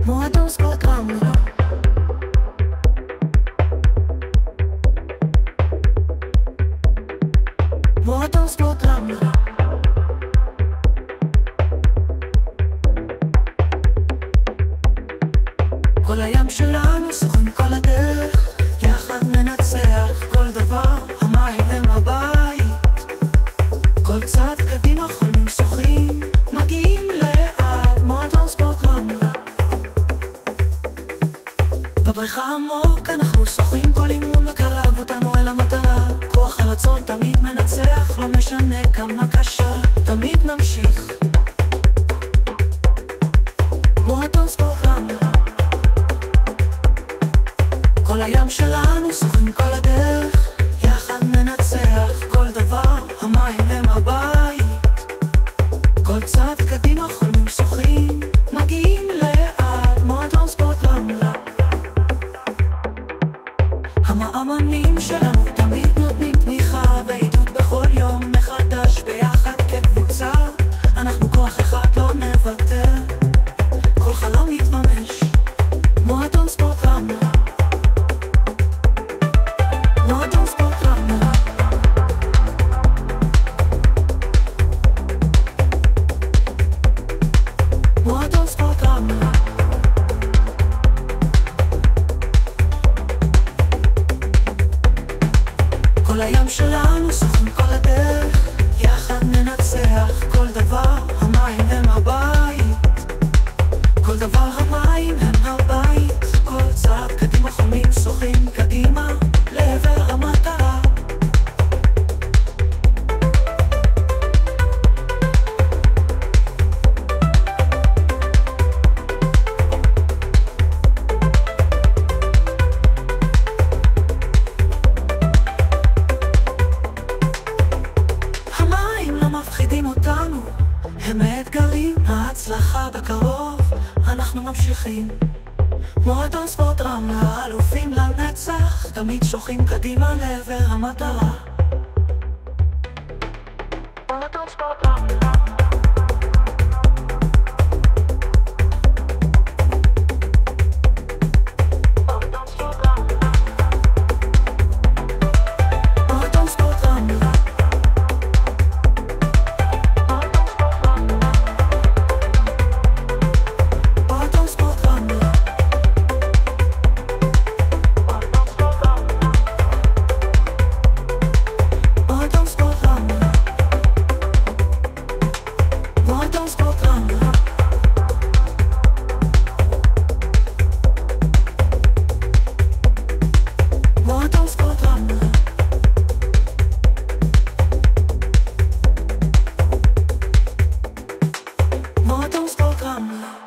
מועדון ספורט רמלה. מועדון ספורט רמלה. כל הים שלנו שוחים כל הדרך, יחד ננצח כל דבר, המים הם הבית. כל צעד קדימה חולמים שוחים, מגיעים לאט, מועדון ספורט רמלה. בבריכה עמוק אנחנו שוחים, כל אימון מקרב אותנו אל המטרה. כוח הרצון תמיד מנצח, לא משנה כמה קשה, תמיד נמשיך. מועדון ספורט רמלה. כל הים שלנו שוחים כל הדרך, יחד ננצח כל דבר, המים הם הבית. כל צעד קדימה חולמים שוחים, מגיעים לאט, מועדון ספורט רמלה. המאמנים שלנו תמיד נותנים תמיכה ועידוד בכל יום מחדש, ביחד כקבוצה אנחנו כוח אחד, לא נוותר, כל חלום יתממש. מועדון ספורט רמלה. מועדון ספורט רמלה. מועדון ספורט רמלה. כל הים שלנו שוחים כל הדרך, יחד ננצח כל דבר, המים הם הבית. כל דבר המים הם הבית. כל צעד קדימה חולמים שוחים קדימה לעבר המטרה. המים לא מפחידים אותנו, הם האתגרים, ההצלחה בקרוב, אנחנו ממשיכים. מועדון ספורט רמלה, אלופים לנצח, תמיד שוחים קדימה לעבר המטרה. מועדון ספורט רמלה. מועדון ספורט רמלה. מועדון ספורט רמלה. מועדון ספורט רמלה. מועדון ספורט רמלה. מועדון ספורט רמלה. מועדון ספורט רמלה. מועדון ספורט רמלה.